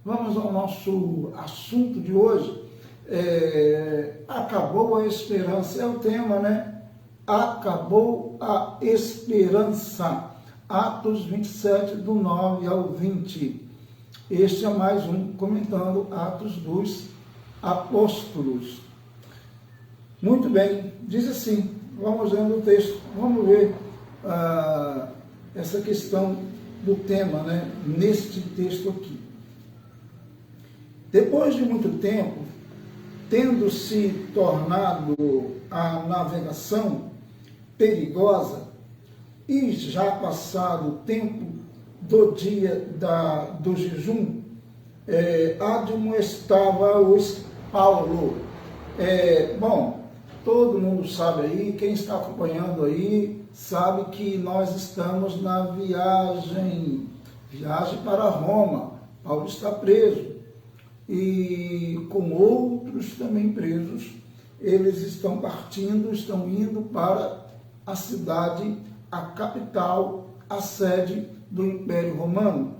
Vamos ao nosso assunto de hoje. Acabou a esperança, é o tema, né? Acabou a esperança. Atos 27, do 9 ao 20. Este é mais um comentando Atos dos Apóstolos. Muito bem, diz assim, vamos lendo o texto, vamos ver essa questão do tema, né? Neste texto aqui. Depois de muito tempo, tendo se tornado a navegação perigosa e já passado o tempo do dia do jejum, admoestava os Paulo. Bom, todo mundo sabe aí, quem está acompanhando aí, sabe que nós estamos na viagem para Roma. Paulo está preso. E com outros também presos, eles estão partindo, estão indo para a cidade, a capital, a sede do Império Romano.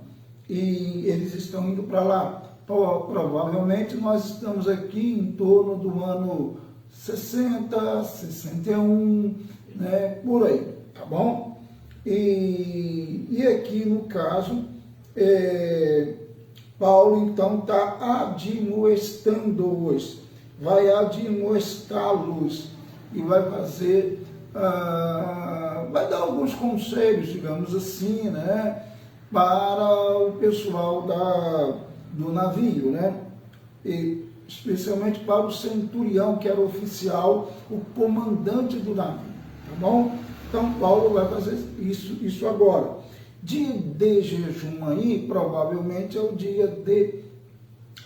E eles estão indo para lá. Provavelmente nós estamos aqui em torno do ano 60, 61, né, por aí, tá bom? E aqui no caso, Paulo, então, está admoestando-os, vai admoestá-los e vai fazer, vai dar alguns conselhos, digamos assim, né, para o pessoal do navio, né, e especialmente para o centurião, que era o oficial, o comandante do navio, tá bom? Então, Paulo vai fazer isso agora. Dia de jejum aí, provavelmente é o dia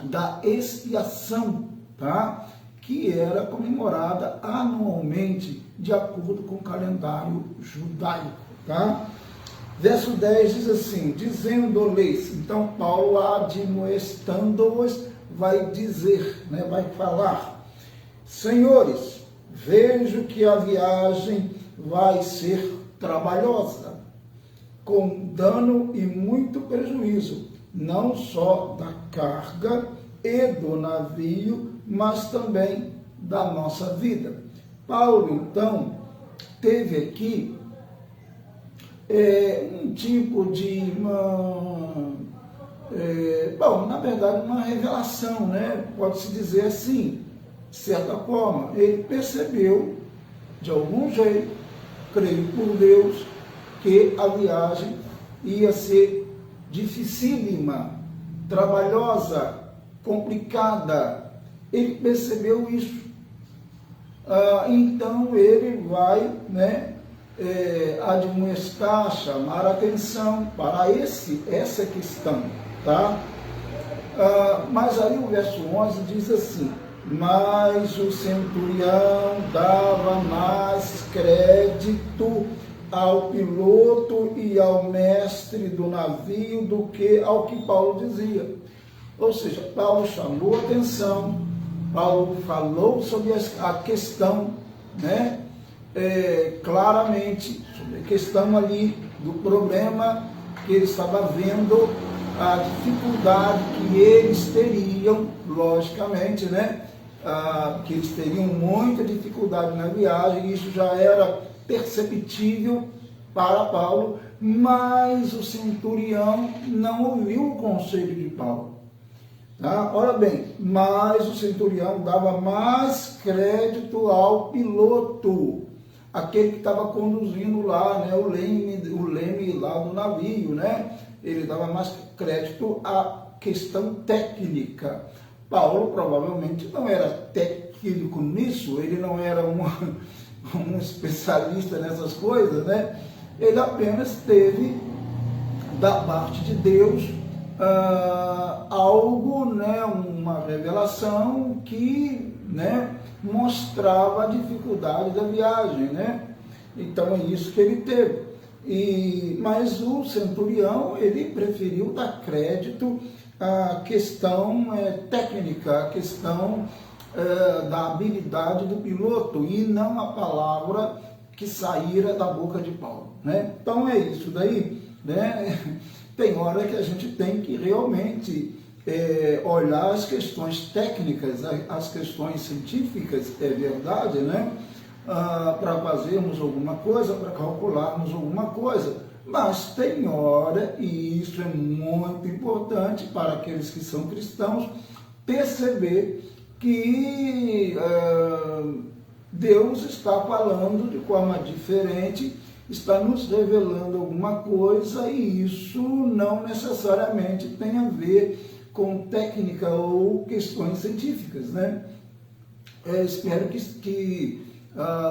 da expiação, tá? Que era comemorada anualmente, de acordo com o calendário judaico, tá? Verso 10 diz assim, dizendo-lhes, então Paulo admoestando-os vai dizer, né, vai falar, senhores, vejo que a viagem vai ser trabalhosa, com dano e muito prejuízo, não só da carga e do navio, mas também da nossa vida. Paulo, então, teve aqui um tipo de na verdade, uma revelação, né? Pode-se dizer assim, de certa forma, ele percebeu, de algum jeito, creio por Deus, que a viagem ia ser dificílima, trabalhosa, complicada. Ele percebeu isso. Então ele vai, né, admoestar, chamar a atenção para essa questão, tá? Mas aí o verso 11 diz assim, mas o centurião dava mais crédito ao piloto e ao mestre do navio do que ao que Paulo dizia. Ou seja, Paulo chamou a atenção, Paulo falou sobre a questão, né, claramente, sobre a questão ali do problema que ele estava vendo, a dificuldade que eles teriam, logicamente, né, que eles teriam muita dificuldade na viagem, isso já era perceptível para Paulo, mas o centurião não ouviu o conselho de Paulo. Tá? Ora bem, mas o centurião dava mais crédito ao piloto, aquele que estava conduzindo lá, né, o leme lá do navio, né? Ele dava mais crédito à questão técnica. Paulo provavelmente não era técnico nisso, ele não era um especialista nessas coisas, né? Ele apenas teve da parte de Deus algo, né, uma revelação que, né, mostrava a dificuldade da viagem, né? Então é isso que ele teve. Mas o centurião, ele preferiu dar crédito à questão técnica, à questão da habilidade do piloto e não a palavra que saíra da boca de Paulo, né? Então é isso daí, né? Tem hora que a gente tem que realmente olhar as questões técnicas, as questões científicas, é verdade, né? Para fazermos alguma coisa, para calcularmos alguma coisa. Mas tem hora, e isso é muito importante para aqueles que são cristãos, perceber que Deus está falando de forma diferente, está nos revelando alguma coisa, e isso não necessariamente tem a ver com técnica ou questões científicas, né? Espero que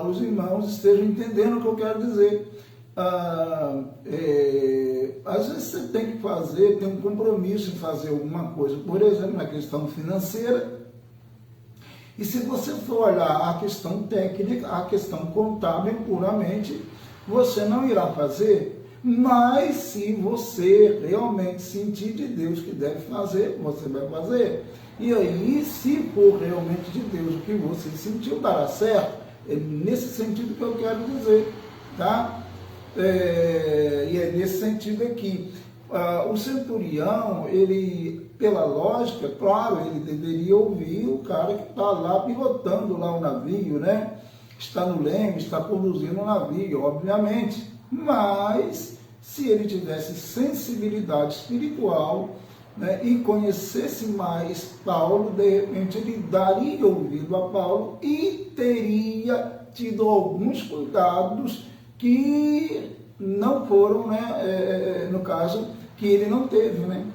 os irmãos estejam entendendo o que eu quero dizer. Às vezes você tem que fazer, tem um compromisso em fazer alguma coisa, por exemplo, na questão financeira, e se você for olhar a questão técnica, a questão contábil puramente, você não irá fazer. Mas se você realmente sentir de Deus que deve fazer, você vai fazer. E aí, se for realmente de Deus o que você sentiu, dará certo. É nesse sentido que eu quero dizer, tá? E é nesse sentido aqui. O centurião, ele, pela lógica, claro, ele deveria ouvir o cara que está lá pilotando lá o navio, né? Está no leme, está conduzindo o navio, obviamente. Mas, se ele tivesse sensibilidade espiritual, né, e conhecesse mais Paulo, de repente ele daria ouvido a Paulo e teria tido alguns cuidados que não foram, né, no caso, que ele não teve, né,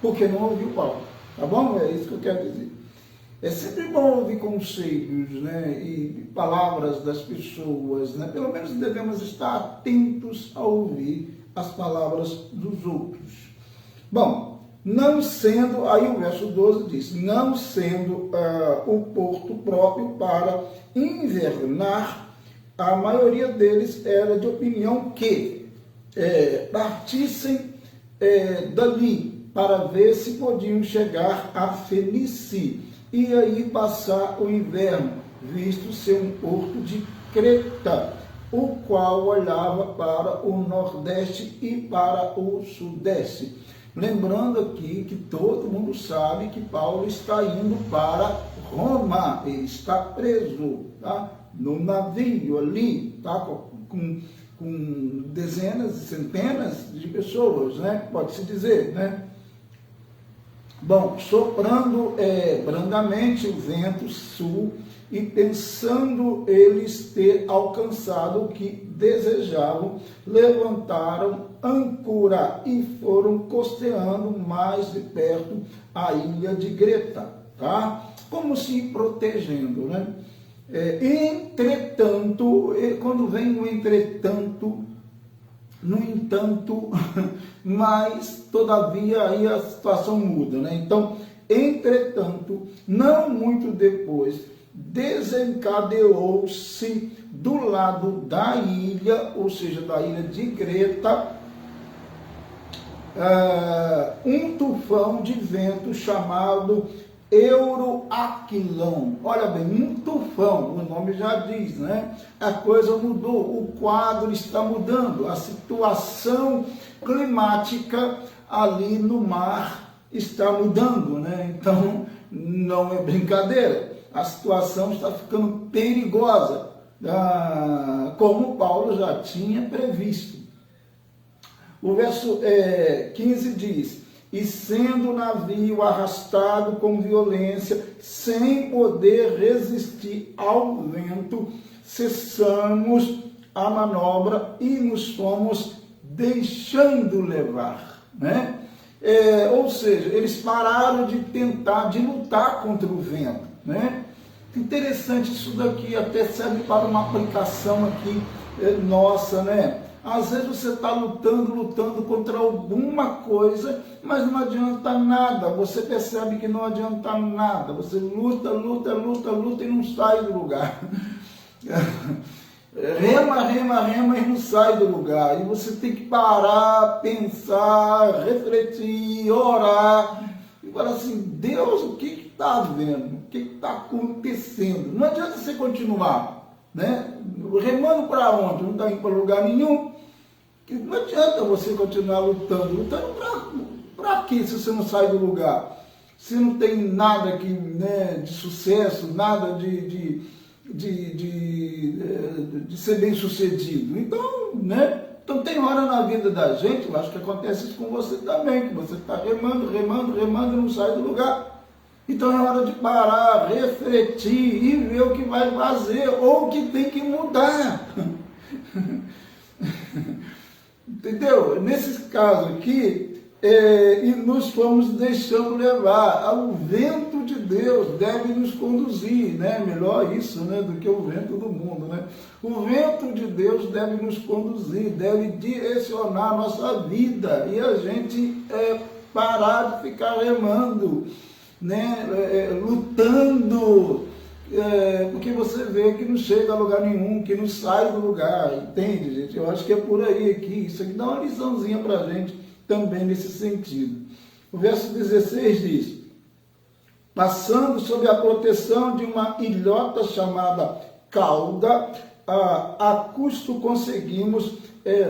porque não ouviu Paulo, tá bom? É isso que eu quero dizer. É sempre bom ouvir conselhos, né, e palavras das pessoas, né? Pelo menos devemos estar atentos a ouvir as palavras dos outros. Bom, não sendo, aí o verso 12 diz, não sendo o porto próprio para invernar, a maioria deles era de opinião que partissem dali para ver se podiam chegar a Fenice e aí passar o inverno, visto ser um porto de Creta, o qual olhava para o nordeste e para o sudeste. Lembrando aqui que todo mundo sabe que Paulo está indo para Roma, ele está preso, tá? No navio ali, tá? com dezenas e centenas de pessoas, né? Pode-se dizer, né? Bom, soprando brandamente o vento sul e pensando eles ter alcançado o que desejavam, levantaram âncora e foram costeando mais de perto a ilha de Creta, tá? Como se protegendo, né? Entretanto, quando vem o entretanto, no entanto, mas todavia aí a situação muda, né? Então, entretanto, não muito depois, desencadeou-se do lado da ilha, ou seja, da ilha de Creta, um tufão de vento chamado Euroaquilão. Olha bem, um tufão, o nome já diz, né? A coisa mudou, o quadro está mudando, a situação climática ali no mar está mudando, né? Então, não é brincadeira, a situação está ficando perigosa, como Paulo já tinha previsto. O verso 15 diz, e sendo o navio arrastado com violência, sem poder resistir ao vento, cessamos a manobra e nos fomos deixando levar, né? Ou seja, eles pararam de tentar, de lutar contra o vento, né? Interessante isso daqui, até serve para uma aplicação aqui nossa, né? Às vezes você está lutando contra alguma coisa, mas não adianta nada, você percebe que não adianta nada, você luta e não sai do lugar. Rema e não sai do lugar, e você tem que parar, pensar, refletir, orar, e falar assim, Deus, o que está havendo? O que está acontecendo? Não adianta você continuar, né? Remando para onde? Não está indo para lugar nenhum. O Não adianta você continuar lutando. Lutando para quê se você não sai do lugar? Se não tem nada aqui, né, de sucesso, nada de ser bem sucedido. Então, né? Então tem hora na vida da gente, eu acho que acontece isso com você também, que você está remando e não sai do lugar. Então é hora de parar, refletir e ver o que vai fazer ou o que tem que mudar. Entendeu? Nesse caso aqui, e nos fomos deixando levar. O vento de Deus deve nos conduzir, né? Melhor isso, né, do que o vento do mundo, né? O vento de Deus deve nos conduzir, deve direcionar a nossa vida e a gente parar de ficar remando, né? Lutando, porque você vê que não chega a lugar nenhum, que não sai do lugar, entende, gente? Eu acho que é por aí aqui, isso aqui dá uma liçãozinha para a gente também nesse sentido. O verso 16 diz: passando sob a proteção de uma ilhota chamada Cauda, a custo conseguimos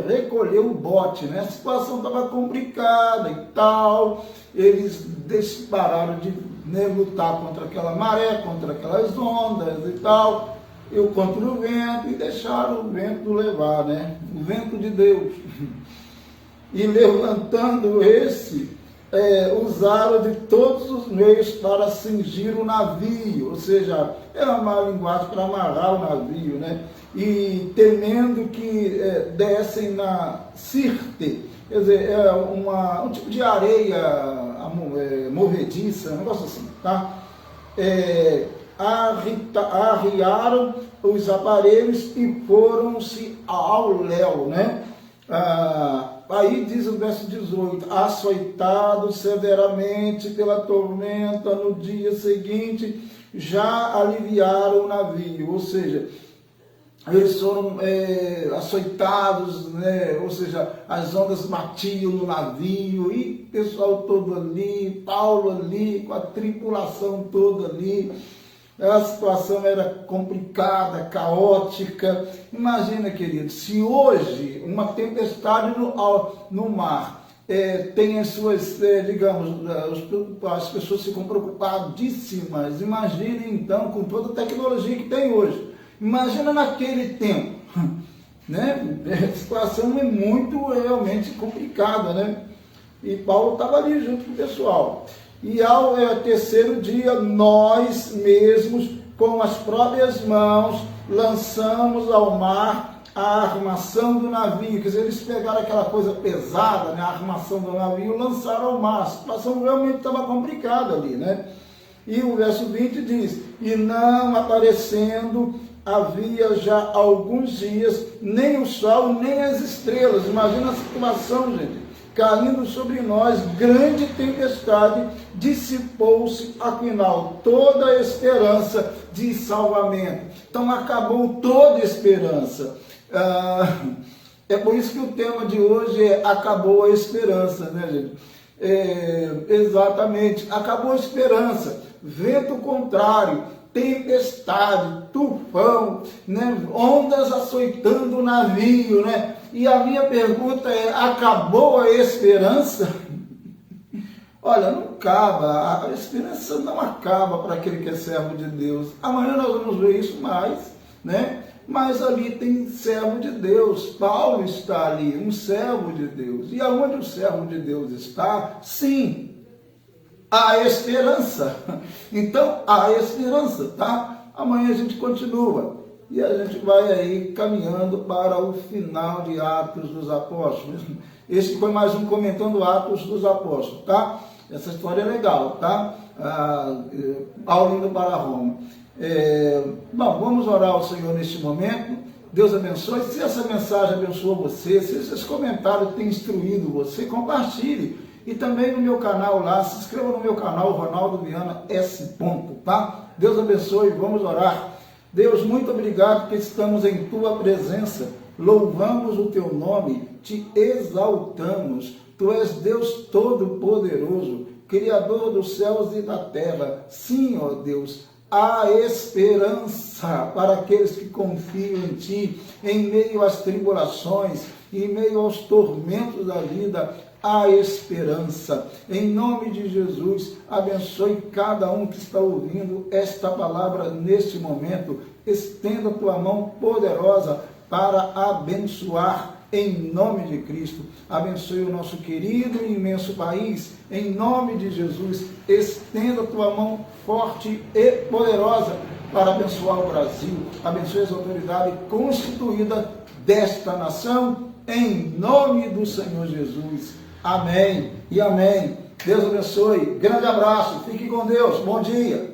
recolher o bote, né? A situação estava complicada e tal, eles pararam de, né, lutar contra aquela maré, contra aquelas ondas e tal, contra o vento, e deixaram o vento levar, né? O vento de Deus. E levantando usaram de todos os meios para cingir o navio, ou seja, é uma linguagem para amarrar o navio, né? E temendo que dessem na Sirte, quer dizer, um tipo de areia movediça, um negócio assim, tá? Arriaram os aparelhos e foram-se ao léu, né? Aí diz o verso 18: açoitados severamente pela tormenta, no dia seguinte já aliviaram o navio, ou seja, eles foram açoitados, né? Ou seja, as ondas batiam no navio, e o pessoal todo ali, Paulo ali, com a tripulação toda ali. A situação era complicada, caótica. Imagina, querido, se hoje uma tempestade no mar tem as suas, digamos, as pessoas ficam preocupadíssimas. Imagine então com toda a tecnologia que tem hoje. Imagina naquele tempo, né? A situação é muito realmente complicada, né? E Paulo estava ali junto com o pessoal. E ao terceiro dia, nós mesmos, com as próprias mãos, lançamos ao mar a armação do navio. Quer dizer, eles pegaram aquela coisa pesada, né, a armação do navio, lançaram ao mar. A situação realmente estava complicada ali, né? E o verso 20 diz: e não aparecendo havia já alguns dias nem o sol nem as estrelas. Imagina a situação, gente. Caindo sobre nós grande tempestade, dissipou-se afinal toda a esperança de salvamento. Então acabou toda a esperança. É por isso que o tema de hoje é acabou a esperança, né, gente? Exatamente, acabou a esperança. Vento contrário, tempestade, tufão, né? Ondas açoitando o navio, né? E a minha pergunta é: acabou a esperança? Olha, não acaba, a esperança não acaba para aquele que é servo de Deus. Amanhã nós vamos ver isso mais, né? Mas ali tem servo de Deus. Paulo está ali, um servo de Deus. E aonde o servo de Deus está, sim, há esperança. Então, há esperança, tá? Amanhã a gente continua. E a gente vai aí caminhando para o final de Atos dos Apóstolos. Esse foi mais um Comentando Atos dos Apóstolos, tá? Essa história é legal, tá? Paulo indo para Roma. Bom, vamos orar ao Senhor neste momento. Deus abençoe. Se essa mensagem abençoou você, se esses comentários têm instruído você, compartilhe. E também no meu canal lá, se inscreva no meu canal, Ronaldo Viana S. Tá? Deus abençoe, vamos orar. Deus, muito obrigado que estamos em Tua presença, louvamos o Teu nome, Te exaltamos. Tu és Deus Todo-Poderoso, Criador dos céus e da terra. Sim, ó Deus, há esperança para aqueles que confiam em Ti, em meio às tribulações, em meio aos tormentos da vida, há esperança. Em nome de Jesus, abençoe cada um que está ouvindo esta palavra neste momento. Estenda a tua mão poderosa para abençoar em nome de Cristo. Abençoe o nosso querido e imenso país. Em nome de Jesus, estenda a tua mão forte e poderosa para abençoar o Brasil. Abençoe as autoridades constituídas desta nação, em nome do Senhor Jesus. Amém e amém. Deus abençoe. Grande abraço. Fique com Deus. Bom dia.